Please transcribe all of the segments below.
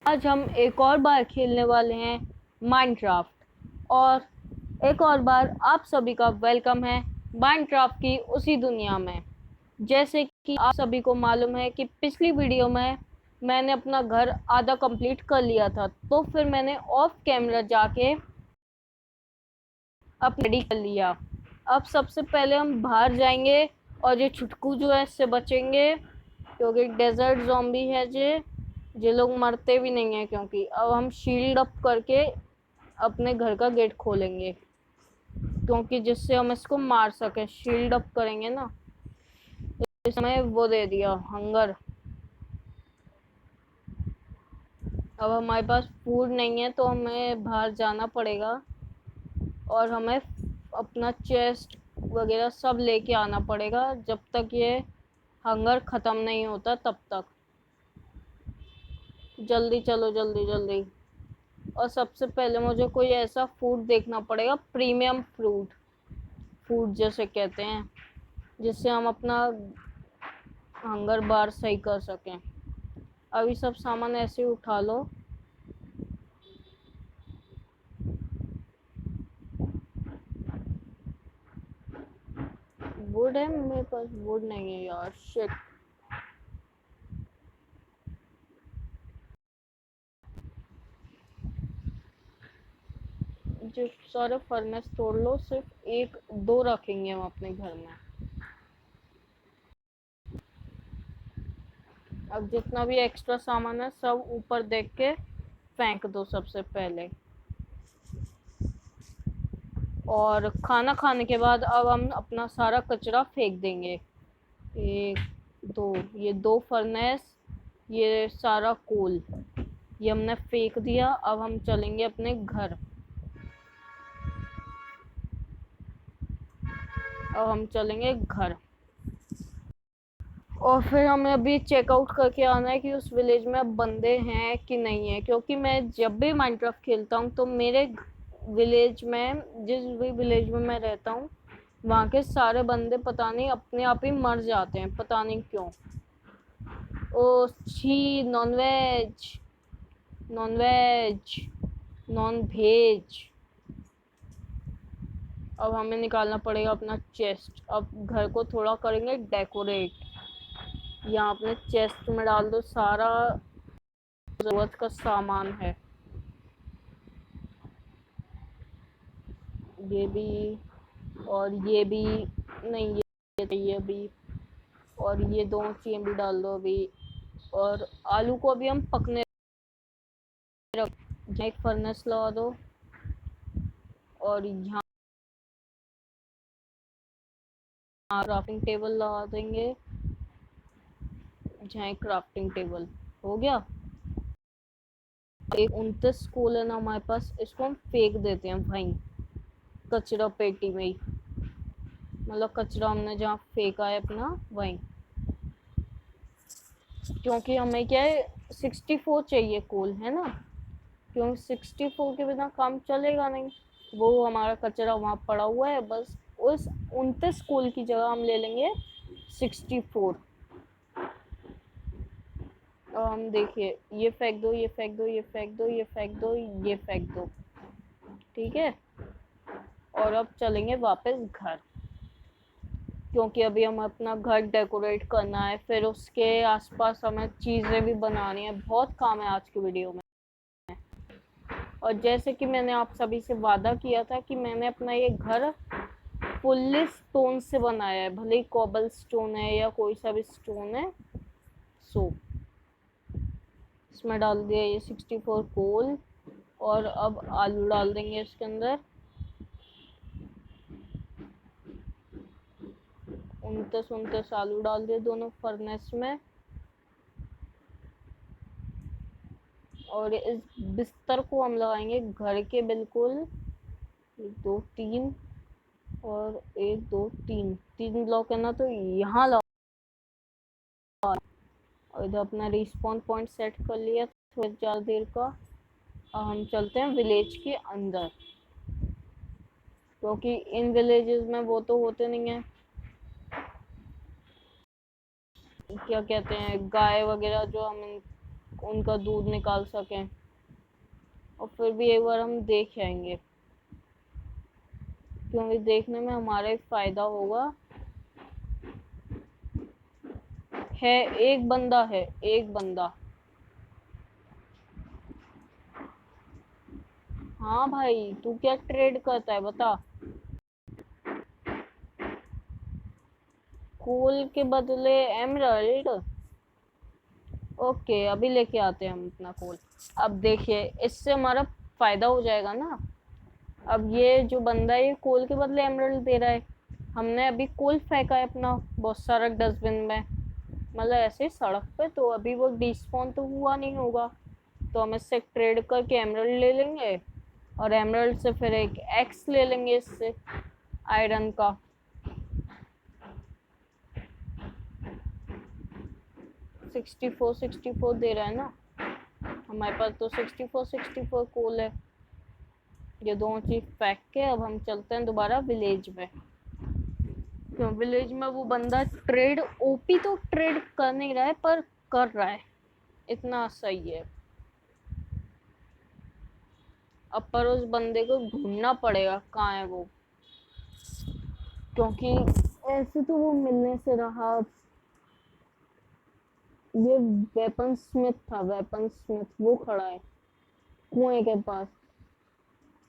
आज हम एक और बार खेलने वाले हैं माइनक्राफ्ट। और एक और बार आप सभी का वेलकम है माइनक्राफ्ट की उसी दुनिया में। जैसे कि आप सभी को मालूम है कि पिछली वीडियो में मैंने अपना घर आधा कंप्लीट कर लिया था, तो फिर मैंने ऑफ कैमरा जाके अपना रेडी कर लिया। अब सबसे पहले हम बाहर जाएंगे और ये छुटकू जो है इससे बचेंगे, क्योंकि डेजर्ट ज़ॉम्बी है ये लोग मरते भी नहीं है। क्योंकि अब हम शील्ड अप करके अपने घर का गेट खोलेंगे, क्योंकि जिससे हम इसको मार सके। शील्ड अप करेंगे ना। इस समय वो दे दिया हंगर। अब हमारे पास फूड नहीं है तो हमें बाहर जाना पड़ेगा और हमें अपना चेस्ट वगैरह सब लेके आना पड़ेगा जब तक ये हंगर ख़त्म नहीं होता तब तक। जल्दी चलो, जल्दी जल्दी। और सबसे पहले मुझे कोई ऐसा फूड देखना पड़ेगा, प्रीमियम फ्रूट फूड जैसे कहते हैं, जिससे हम अपना हंगर बार सही कर सकें। अभी सब सामान ऐसे ही उठा लो। वुड है मेरे पास? वुड नहीं है यार, शिट। जो सारे फर्नेस तोड़ लो, सिर्फ एक दो रखेंगे हम अपने घर में। अब जितना भी एक्स्ट्रा सामान है सब ऊपर देख के फेंक दो सबसे पहले। और खाना खाने के बाद अब हम अपना सारा कचरा फेंक देंगे। एक, दो, ये दो फर्नेस, ये सारा कोल, ये हमने फेंक दिया। अब हम चलेंगे अपने घर। अब हम चलेंगे घर और फिर हमें अभी चेकआउट करके आना है कि उस विलेज में अब बंदे हैं कि नहीं है। क्योंकि मैं जब भी माइनक्राफ्ट खेलता हूँ तो मेरे विलेज में, जिस भी विलेज में मैं रहता हूँ, वहाँ के सारे बंदे पता नहीं अपने आप ही मर जाते हैं, पता नहीं क्यों। ओ छी, नॉनवेज, नॉनवेज, नॉन वेज। अब हमें निकालना पड़ेगा अपना चेस्ट। अब घर को थोड़ा करेंगे डेकोरेट। यहाँ अपने चेस्ट में डाल दो सारा जरूरत का सामान है। ये भी और ये भी नहीं, ये चाहिए अभी। और ये दोनों चीज़ें भी डाल दो अभी। और आलू को अभी हम पकने रख। एक फर्नेस लगा दो और यहाँ क्राफ्टिंग टेबल लगा देंगे। जहाँ क्राफ्टिंग टेबल हो गया। एक 29 कोल है ना हमारे पास, इसको हम फेंक देते हैं वहीं कचरा पेटी में ही। मतलब कचरा हमने जहाँ फेंका है अपना वहीं। क्योंकि हमें क्या है, 64 चाहिए कोल, है ना। क्योंकि 64 के बिना काम चलेगा नहीं। वो हमारा कचरा वहाँ पड़ा हुआ है, बस उस 29 कोल की जगह हम ले लेंगे 64। और हम देखिए, ये फेंक दो, ये फेंक दो, ये फेंक दो, ये फेंक दो, ये फेंक दो। ठीक है। और अब चलेंगे वापस घर, क्योंकि अभी हम अपना घर डेकोरेट करना है। फिर उसके आसपास हमें चीज़ें भी बनानी है। बहुत काम है आज की वीडियो में। और जैसे कि मैंने आप सभी से वादा किया था कि मैंने अपना ये घर फुल्ली स्टोन से बनाया है, भले ही कॉबल स्टोन है या कोई सा भी स्टोन है। सो इसमें डाल दिया ये 64 कोल। और अब आलू डाल देंगे इसके अंदर। 29 आलू डाल दिए दोनों फर्नेस में। और इस बिस्तर को हम लगाएंगे घर के बिल्कुल। एक, दो, तीन। और एक, दो, तीन, तीन ब्लॉक है ना, तो यहाँ लगा। और इधर अपना रिस्पॉन पॉइंट सेट कर लिया थोड़ी ज़्यादा देर का। अब हम चलते हैं विलेज के अंदर, क्योंकि इन विलेजेस में वो तो होते नहीं है, क्या कहते हैं, गाय वगैरह जो हम उनका दूध निकाल सकें, और फिर भी एक बार हम देख आएंगे, क्योंकि देखने में हमारा ही फायदा होगा। है, एक बंदा है, एक बंदा। हाँ भाई, तू क्या ट्रेड करता है बता। कोल के बदले एमरल्ड। ओके, अभी लेके आते हैं हम अपना कोल। अब देखिए, इससे हमारा फायदा हो जाएगा ना। अब ये जो बंदा है, ये कोल के बदले एमरल्ड दे रहा है। हमने अभी कोल फेंका है अपना बहुत सारा डस्टबिन में, मतलब ऐसे सड़क पे, तो अभी वो डिस्पॉन तो हुआ नहीं होगा। तो हम इससे ट्रेड करके एमरल्ड ले लेंगे, और एमरल्ड से फिर एक एक्स ले लेंगे इससे, आयरन का। सिक्सटी फोर दे रहा है ना हमारे पास, तो 64 कोल है। ये दोनों चीज फेंक के अब हम चलते हैं दोबारा विलेज में। क्यों, विलेज में वो बंदा ट्रेड ओपी तो ट्रेड कर नहीं रहा है, पर कर रहा है, इतना सही है। अब पर उस बंदे को ढूंढना पड़ेगा कहाँ है वो, क्योंकि ऐसे तो वो मिलने से रहा। ये वेपन स्मिथ था, वेपन स्मिथ, वो खड़ा है कुएं के पास,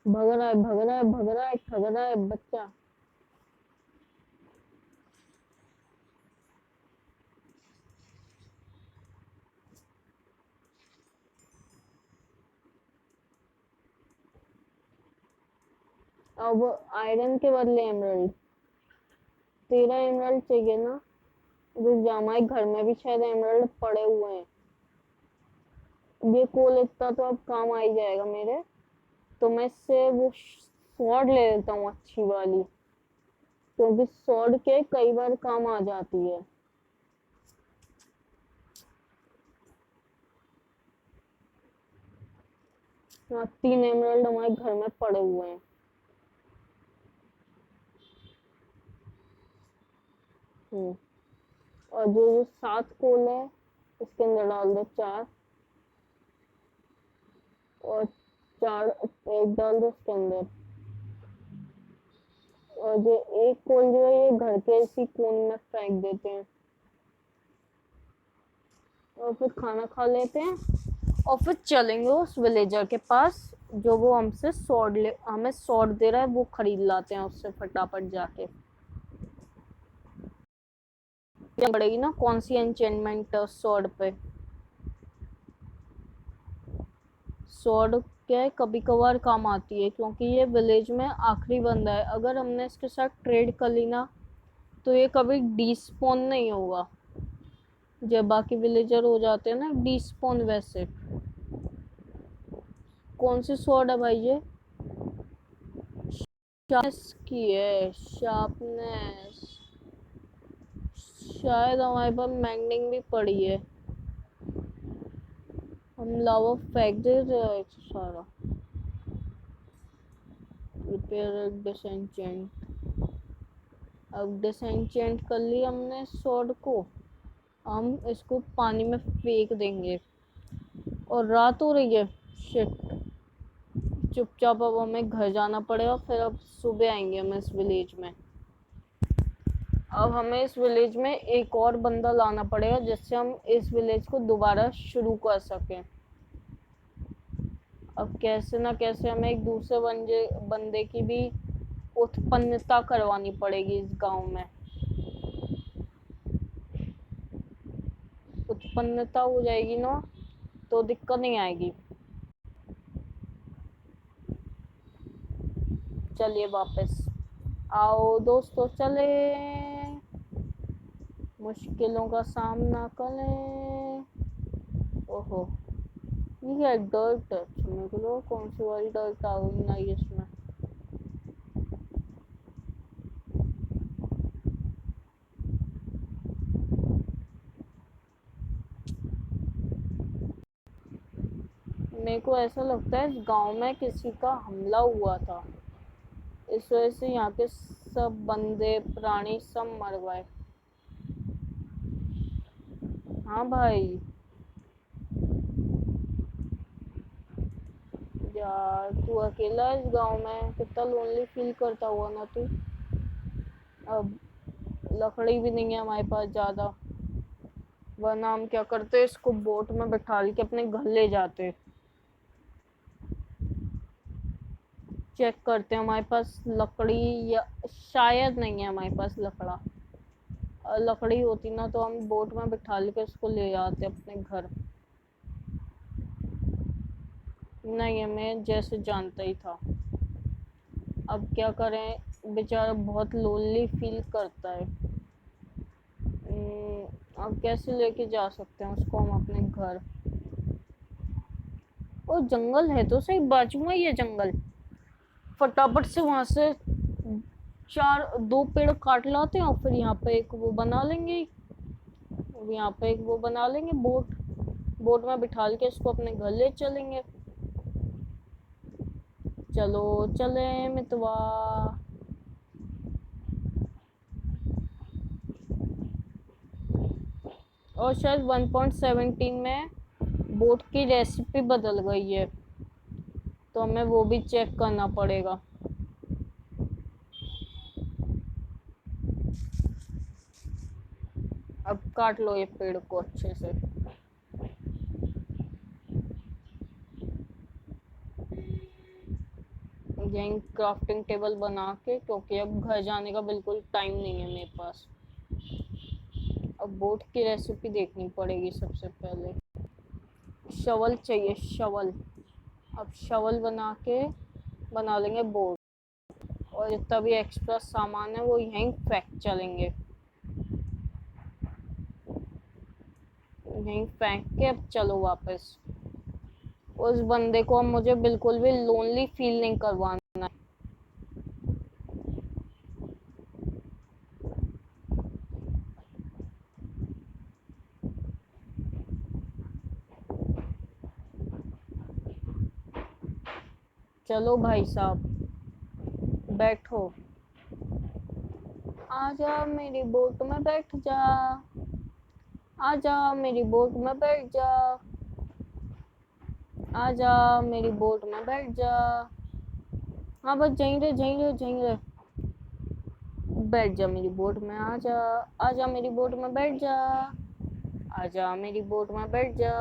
भग रहा है, भग रहा है, भग रहा है, ठग रहा है बच्चा। अब आयरन के बदले एमरल्ड, 13 एमरल्ड चाहिए ना। रुक जा, हमारे घर में भी शायद एमरल्ड पड़े हुए हैं। ये कोल इतना तो अब काम आ ही जाएगा मेरे। तो मैं इससे वो स्वॉर्ड ले लेता हूँ अच्छी वाली, क्योंकि स्वॉर्ड के कई बार काम आ जाती है। हाँ, 3 एमरल्ड हमारे घर में पड़े हुए हैं। और जो जो 7 कोल है, इसके अंदर डाल दो 4, और 4 एक डाल दो इसके अंदर। और जो एक कोल जो है, ये घर के इसी कोन में फेंक देते हैं, और फिर खाना खा लेते हैं, और फिर चलेंगे उस विलेजर के पास, जो वो हमसे हमें सॉर्ड दे रहा है, वो खरीद लाते हैं उससे फटाफट जाके। क्या पड़ेगी ना, कौन सी एंचेंटमेंट सॉर्ड पे। सॉर्ड क्या है, कभी कभार काम आती है, क्योंकि ये विलेज में आखिरी बंदा है। अगर हमने इसके साथ ट्रेड कर ली ना, तो ये कभी डिस्पॉन नहीं होगा। जब बाकी विलेजर हो जाते हैं ना डिस्पॉन, वैसे। कौन सी सॉर्ड है भाई ये? शार्पनेस की है, शार्पनेस। शायद हमारे पास मैग्निंग भी पड़ी है। हम लावा फेंक दे रहे सारा। रिपेयर डिसेंचेंट। अब डिसेंचेंट कर लिया हमने सॉर्ड को, हम इसको पानी में फेंक देंगे। और रात हो रही है, शिट। चुपचाप अब हमें घर जाना पड़ेगा, फिर अब सुबह आएंगे हम इस विलेज में। अब हमें इस विलेज में एक और बंदा लाना पड़ेगा, जिससे हम इस विलेज को दोबारा शुरू कर सकें। अब कैसे ना कैसे हमें एक दूसरे बंदे की भी उत्पन्नता करवानी पड़ेगी इस गांव में। उत्पन्नता हो जाएगी ना, तो दिक्कत नहीं आएगी। चलिए वापस आओ दोस्तों, चले, मुश्किलों का सामना करें। ओहो, ये है डर्ट। अच्छा, मेरे को लगा कौन सी वाली डर्ट आ गई ना इसमें। मेरे को ऐसा लगता है इस गांव में किसी का हमला हुआ था, इस वजह से यहाँ के सब बंदे प्राणी सब मर गए। हाँ भाई, यार तू अकेला इस गांव में, कितना लोनली फील करता हुआ ना तू। अब लकड़ी भी नहीं है हमारे पास ज्यादा, वरना हम क्या करते, इसको बोट में बैठा के अपने घर ले जाते। चेक करते हैं हमारे पास लकड़ी, या शायद नहीं है हमारे पास लकड़ा। लकड़ी होती ना तो हम बोट में बिठा के उसको ले जाते अपने घर। नहीं, हमें जैसे जानता ही था। अब क्या करें, बेचारा बहुत लोनली फील करता है। अब कैसे लेके जा सकते हैं उसको हम अपने घर। ओ जंगल है तो सही, बाजू में ये जंगल। फटाफट से वहां से चार दो पेड़ काट लाते हैं और फिर यहाँ पे एक वो बना लेंगे। यहाँ पे एक वो बना लेंगे बोट, बोट में बिठा के इसको अपने घर ले चलेंगे। चलो चले मितवा। और शायद 1.17 में बोट की रेसिपी बदल गई है, तो हमें वो भी चेक करना पड़ेगा। अब काट लो ये पेड़ को अच्छे से। यहीं क्राफ्टिंग टेबल बना के, क्योंकि अब घर जाने का बिल्कुल टाइम नहीं है मेरे पास। अब बोट की रेसिपी देखनी पड़ेगी सबसे पहले। शवल चाहिए, शवल। अब शवल बना के बना लेंगे बोट, और जितना भी एक्स्ट्रा सामान है वो यहीं फेंक चलेंगे। यहीं फेंक के अब चलो वापस। उस बंदे को मुझे बिल्कुल भी लोनली फील नहीं करवाना। चलो भाई साहब बैठो, आजा मेरी बोट में बैठ जा, आजा मेरी बोट में बैठ जा, आजा मेरी बोट में बैठ जा। हाँ बस जहीं रहे, जहीं रहे, जहीं रहे। बैठ जा मेरी बोट में, आजा, आजा मेरी बोट में बैठ जा, आजा मेरी बोट में बैठ जा।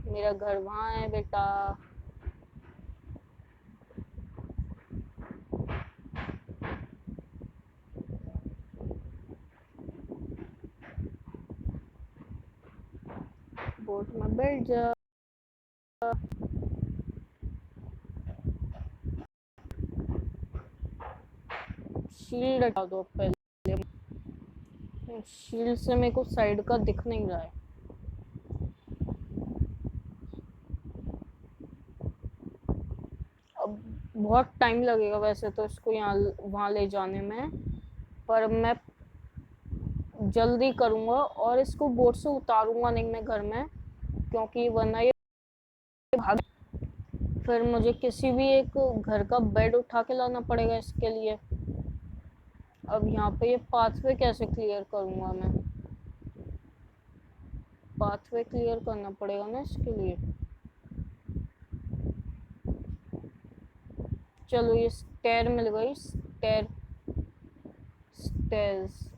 मेरा घर वहाँ है बेटा। बोट में बैठ जा। शील्ड हटा दो पहले, शील्ड से मेरे को साइड का दिख नहीं रहा है। अब बहुत टाइम लगेगा वैसे तो इसको यहाँ वहाँ ले जाने में, पर मैं जल्दी करूँगा और इसको बोट से उतारूँगा नहीं मैं घर में, क्योंकि वरना ये भाग, फिर मुझे किसी भी एक घर का बेड उठा के लाना पड़ेगा इसके लिए। अब यहाँ पे ये पाथवे कैसे क्लियर करूँगा मैं, पाथवे क्लियर करना पड़ेगा ना इसके लिए। चलो ये स्टेयर मिल गई, स्टेयर, स्टेयर्स।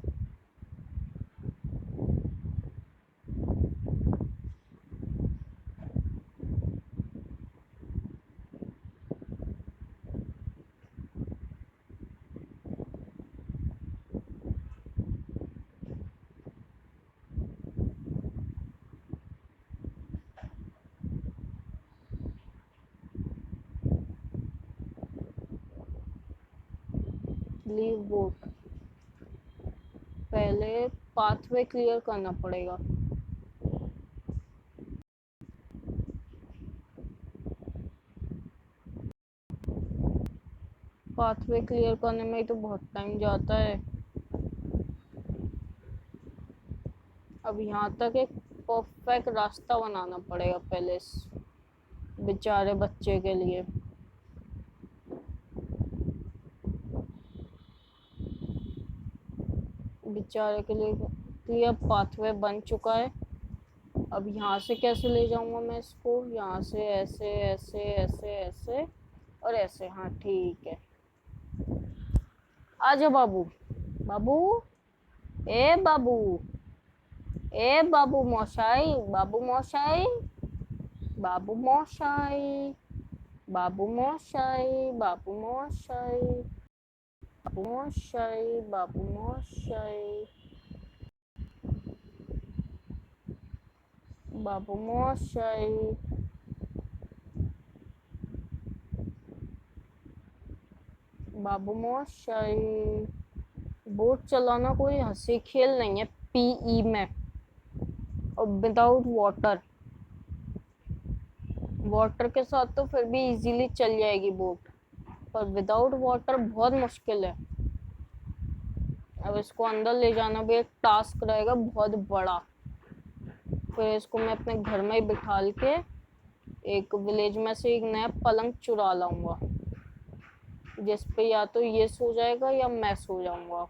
लीव बोट, पहले पाथवे क्लियर करना पड़ेगा। पाथवे क्लियर करने में ही तो बहुत टाइम जाता है। अब यहाँ तक एक परफेक्ट रास्ता बनाना पड़ेगा पहले इस बेचारे बच्चे के लिए। बेचारे के लिए क्लियर पाथवे बन चुका है। अब यहाँ से कैसे ले जाऊंगा मैं इसको, यहाँ से ऐसे ऐसे ऐसे ऐसे, और ऐसे, हाँ ठीक है। आजा बाबू। बाबू, ए बाबू, ए बाबू मोशाई, बाबू मोशाई, बाबू मोशाई, बाबू मोशाई, बाबू मोशाई, बाबू मोशाई, बाबू मोशाई, बाबू मोशाई, बाबू मोशाई। बोट चलाना कोई हंसी खेल नहीं है पीई में, और विदाउट वाटर। वाटर के साथ तो फिर भी इजीली चल जाएगी बोट, पर विदाउट वाटर बहुत मुश्किल है। अब इसको अंदर ले जाना भी एक टास्क रहेगा बहुत बड़ा। फिर इसको मैं अपने घर में ही बिठाल के एक विलेज में से एक नया पलंग चुरा लाऊंगा, जिस पे या तो ये सो जाएगा या मैं सो जाऊंगा।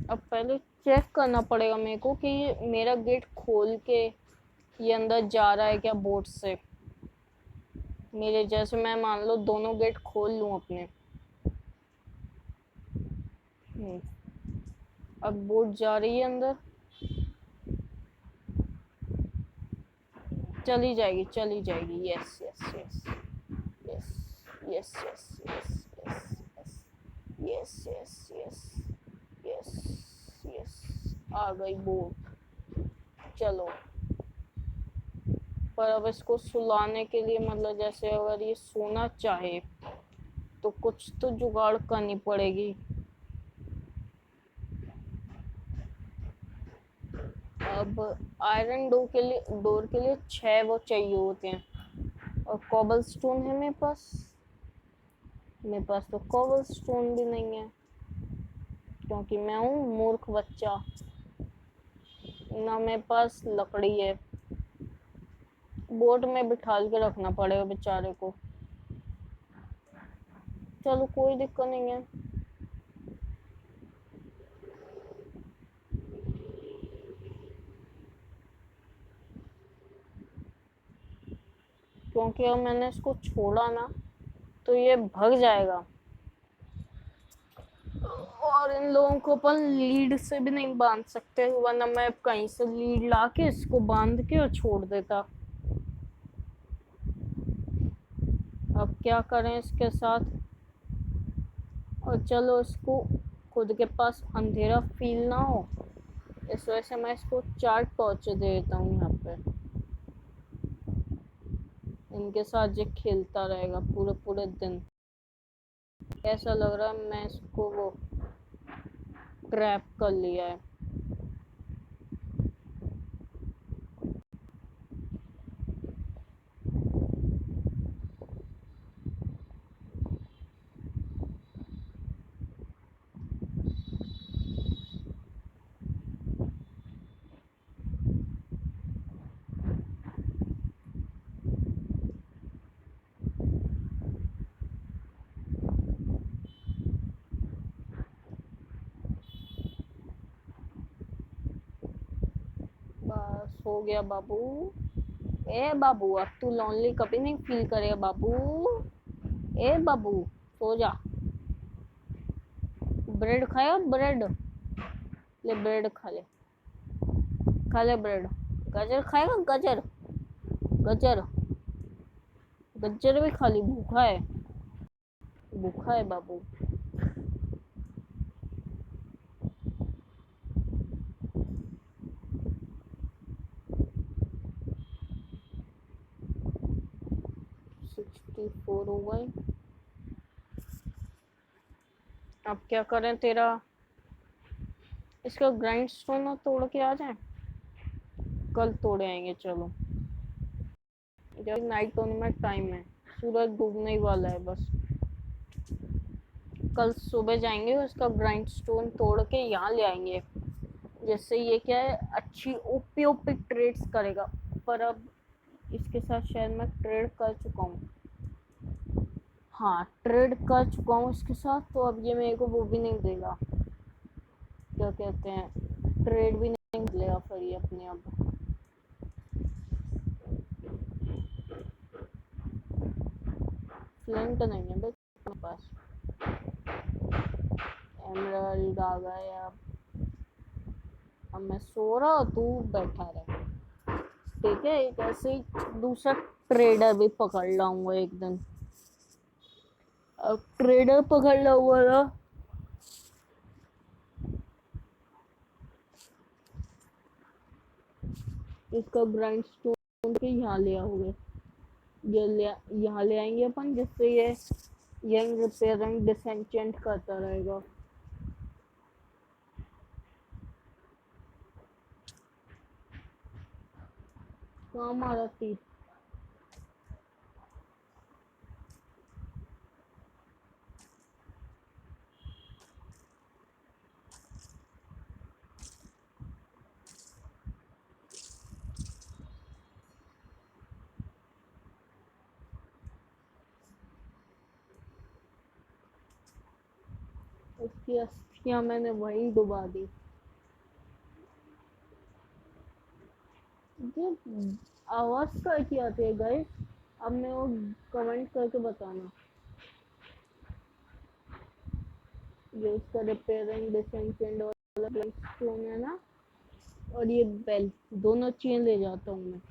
अब पहले चेक करना पड़ेगा मेरे को कि मेरा गेट खोल के ये अंदर जा रहा है क्या बोट से। मेरे जैसे मैं मान लो दोनों गेट खोल लूं अपने। अब बोट जा रही है अंदर, चली जाएगी चली जाएगी। Yes yes yes yes yes yes yes yes yes yes yes yes, आ गई बोट। चलो, पर अब इसको सुलाने के लिए मतलब जैसे अगर ये सोना चाहे तो कुछ तो जुगाड़ करनी पड़ेगी। अब आयरन डोर के लिए 6 वो चाहिए होते हैं, और कॉबल स्टोन है मेरे पास। मेरे पास तो कॉबल स्टोन भी नहीं है, क्योंकि मैं हूँ मूर्ख बच्चा। ना मेरे पास लकड़ी है। बोट में बिठाल के रखना पड़ेगा बेचारे को। चलो कोई दिक्कत नहीं है। क्योंकि अब मैंने इसको छोड़ा ना तो ये भाग जाएगा, और इन लोगों को अपन लीड से भी नहीं बांध सकते, वरना मैं कहीं से लीड ला के इसको बांध के और छोड़ देता। अब क्या करें इसके साथ। और चलो, इसको खुद के पास अंधेरा फील ना हो, इस वजह से मैं इसको 4 टॉर्च दे देता हूँ यहाँ पे। इनके साथ ये खेलता रहेगा पूरे पूरे दिन। ऐसा लग रहा है मैं इसको वो ट्रैप कर लिया है। बस हो गया बाबू। ए बाबू, अब तू लोनली कभी नहीं फील करेगा बाबू। ए बाबू, सो जा। ब्रेड खाया ब्रेड? ले ब्रेड खा ले, खा ले ब्रेड। गाजर खाएगा? गाजर, गाजर, गाजर भी खा ली। भूखा है, भूखा है बाबू। सिक्सटी फोर हो गए। अब क्या करें तेरा, इसका ग्राइंड स्टोन तोड़ के आ जाए। कल तोड़े आएंगे चलो, जब नाइट होने में टाइम है, सूरज डूबने ही वाला है बस। कल सुबह जाएंगे, उसका ग्राइंड स्टोन तोड़ के यहाँ ले आएंगे, जिससे ये क्या है अच्छी ओपी ओपी ट्रेड्स करेगा। पर अब इसके साथ शायद मैं ट्रेड कर चुका हूँ। हाँ, ट्रेड कर चुका हूँ इसके साथ, तो अब ये मेरे को वो भी नहीं देगा, क्या कहते हैं, ट्रेड भी नहीं मिलेगा फिर ये अपने अब। फ्लिंट नहीं है बस मेरे पास। एमराल्ड आ गया। अब मैं सो रहा हूँ, तू बैठा रहे। ठीक है, एक ऐसे ही दूसरा ट्रेडर भी पकड़ लाऊंगा एक दिन। अब ट्रेडर पकड़ लाऊंगा ना, इसका ग्राइंड स्टोन के यहाँ ले आओगे। ये ले यहाँ ले आएंगे अपन, जिससे ये यंग रिपेयरिंग डिसेंचेंट करता रहेगा। कहाँ मारा तीर? उसकी अस्थियां मैंने वहीं डुबा दी। ये आवाज का क्या आती है गाइस? अब मैं वो कमेंट करके बताना। ये उसका रिपेयरिंग डिसेंचेंट और स्टोन है ना, और ये बेल, दोनों चेन ले जाता हूँ मैं।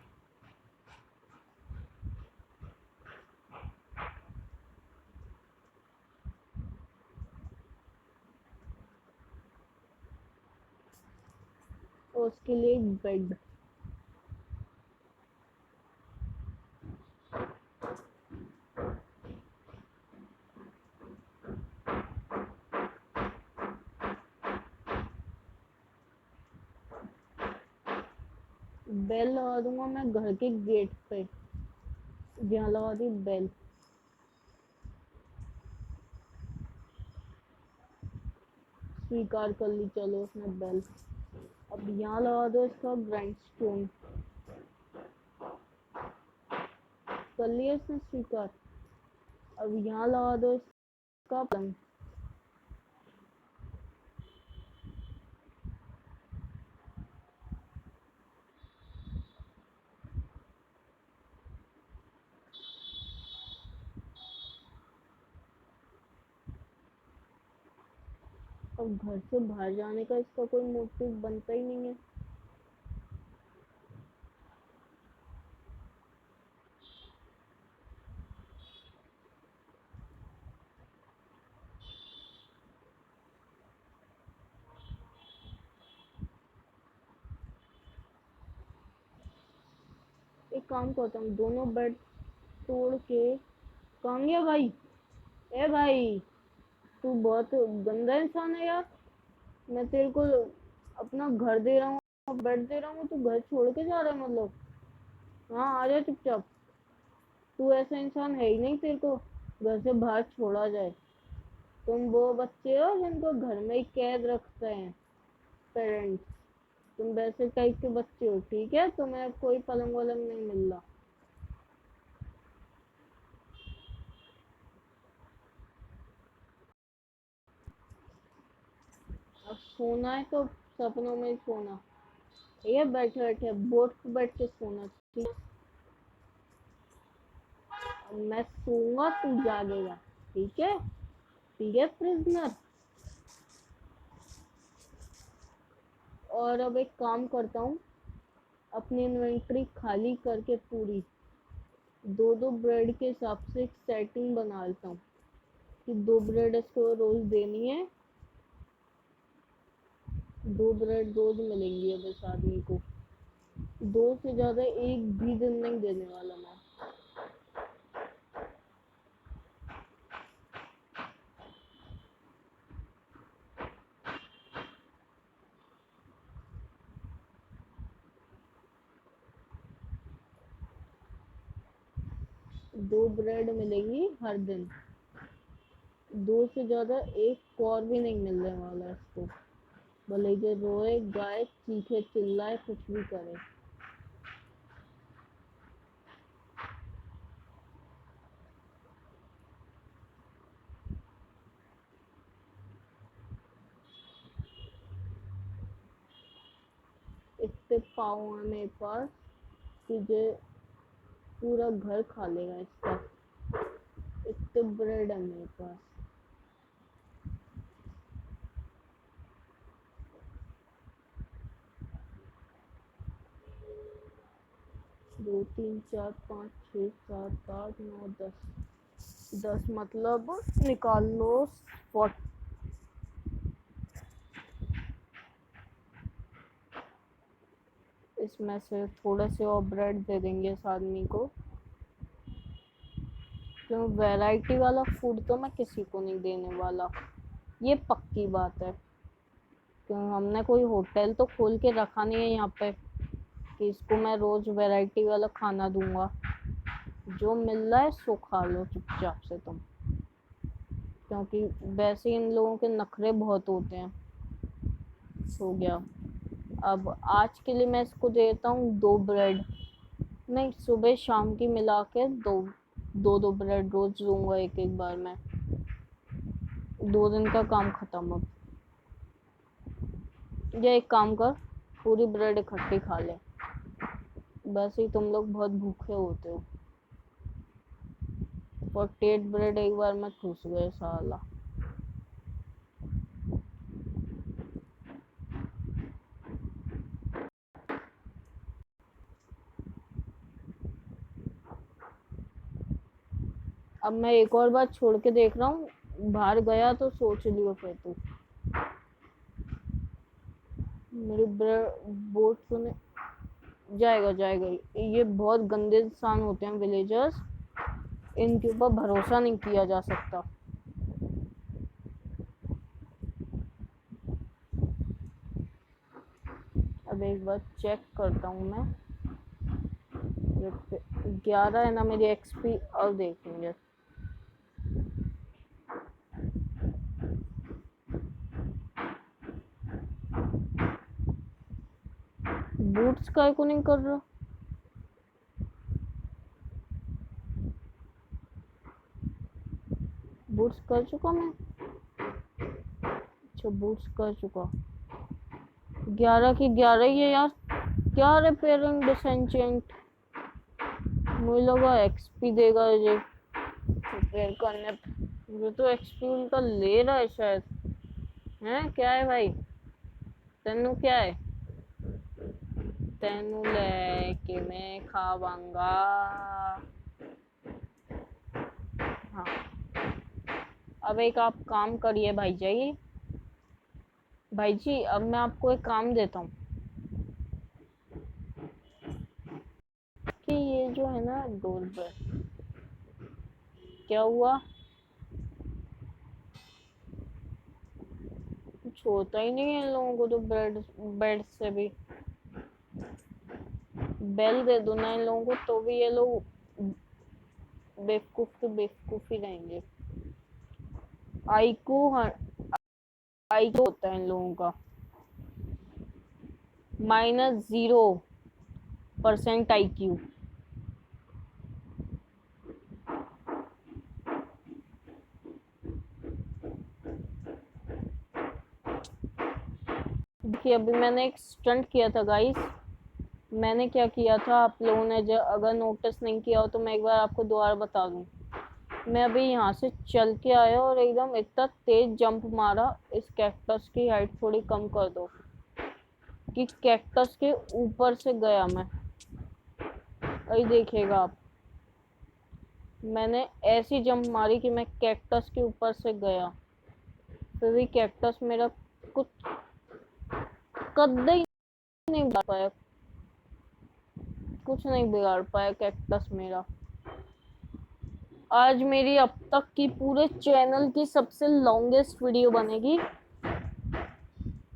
और उसके लिए एक बेड। बेल लगा दूंगा मैं घर के गेट पे, जहाँ लगा दी बेल। स्वीकार कर ली, चलो उसने बेल। अब यहाँ लगा दो इसका ग्राइंड स्टोन। कर लिया इसने स्वीकार। अब यहाँ लगा दो इसका पलंग। अब घर से बाहर जाने का इसका कोई मोटिव बनता ही नहीं है। एक काम करता हूँ, दोनों बेड तोड़ के। कहाँ गया भाई? ए भाई, तू बहुत गंदा इंसान है यार। मैं तेरे को अपना घर दे रहा हूँ, बेड दे रहा हूँ, तू घर छोड़ के जा रहा है मतलब। हाँ, आ जा चुपचाप। तू ऐसा इंसान है ही नहीं, तेरे को घर से बाहर छोड़ा जाए। तुम वो बच्चे हो जिनको घर में ही कैद रखते हैं पेरेंट्स। तुम वैसे टाइप के बच्चे हो, ठीक है? तुम्हें कोई पलंग वलंग नहीं मिल रहा। अब सोना है तो सपनों में ही सोना। ये बैठे बैठे बोट पे बैठ के सोना, ठीक है? अब मैं सोऊंगा, तू जागेगा। ठीक है? ठीक है प्रिजनर। और अब एक काम करता हूँ, अपनी इन्वेंट्री खाली करके पूरी दो दो ब्रेड के हिसाब से एक सेटिंग बना लेता हूँ कि 2 ब्रेड इसको रोज देनी है। 2 ब्रेड रोज मिलेंगी अब इस आदमी को। 2 से ज्यादा एक भी दिन नहीं देने वाला मैं। 2 ब्रेड मिलेंगी हर दिन। 2 से ज्यादा एक और भी नहीं मिलने वाला इसको, भले जो रोए गाए चीखे चिल्लाए कुछ भी करे। इतने पाँव है मेरे पास कि जो पूरा घर खा लेगा इसका। इतने ब्रेड है मेरे पास। दो तीन चार पाँच छः सात आठ नौ 10 मतलब निकाल लो 40। इसमें से थोड़े से और ब्रेड दे देंगे इस आदमी को, क्यों वैरायटी वाला फूड तो मैं किसी को नहीं देने वाला, ये पक्की बात है। क्यों हमने कोई होटल तो खोल के रखा नहीं है यहाँ पे कि इसको मैं रोज वैरायटी वाला खाना दूंगा। जो मिल रहा है सो खा लो चुपचाप से तुम, क्योंकि वैसे इन लोगों के नखरे बहुत होते हैं। हो गया। अब आज के लिए मैं इसको देता हूँ 2 ब्रेड, नहीं सुबह शाम की मिला के दो ब्रेड रोज दूंगा एक एक बार मैं। 2 दिन का काम खत्म। अब या एक काम कर, पूरी ब्रेड इकट्ठी खा ले, बस ही तुम लोग बहुत भूखे होते हो। 48 ब्रेड एक बार में ठूस गए साला। अब मैं एक और बार छोड़ के देख रहा हूँ, बाहर गया तो सोच लियो फिर तू। मेरी बोट सुने जाएगा जाएगा। ये बहुत गंदे इंसान होते हैं विलेजर्स, इनके ऊपर भरोसा नहीं किया जा सकता। अब एक बार चेक करता हूँ मैं, 11 है ना मेरी एक्सपी। अब देखेंगे। बूट्स काय को नहीं कर रहा? बूट्स कर चुका मैं। अच्छा बूट्स कर चुका। 11 की 11 ही है यार। क्या रिपेयरिंग डिसेंचेंट, मुझे लगा एक्सपी देगा ये रिपेयर करने। मुझे तो एक्सपी उनका ले रहा है शायद। हैं क्या है भाई, तेनू क्या है? तेनू लेके मैं खावांगा। हाँ अब एक आप काम करिए भाई जी। भाई जी अब मैं आपको एक काम देता हूँ कि ये जो है ना डोर बेल, क्या हुआ? कुछ होता ही नहीं है इन लोगों को तो। बेड से भी बेल दे दो ना इन लोगों को, तो भी ये लोग बेवकूफ के बेवकूफ ही रहेंगे। आईक्यू आईक्यू होता है इन लोगों का -0% आईक्यू। देखिए अभी मैंने एक स्टंट किया था गाइस। मैंने क्या किया था, आप लोगों ने अगर नोटिस नहीं किया हो तो मैं एक बार आपको दोबारा बता दूं। मैं अभी यहाँ से चल के आया और एकदम इतना तेज जंप मारा। इस कैक्टस की हाइट थोड़ी कम कर दो कि कैक्टस के ऊपर से गया मैं। अभी देखिएगा आप, मैंने ऐसी जंप मारी कि मैं कैक्टस के ऊपर से गया, फिर भी कैक्टस मेरा कुछ कदे ही नहीं बिगाड़ पाया, कुछ नहीं बिगाड़ पाया कैक्टस मेरा। आज मेरी अब तक की पूरे चैनल की सबसे लॉन्गेस्ट वीडियो बनेगी,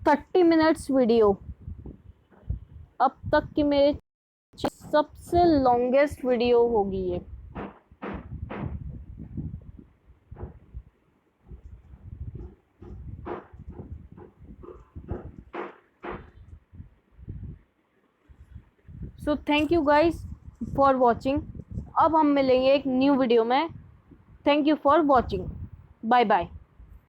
30 मिनट्स वीडियो। अब तक की मेरे सबसे लॉन्गेस्ट वीडियो होगी ये। So thank you guys for watching. अब हम मिलेंगे एक न्यू वीडियो में। Thank you for watching. Bye bye.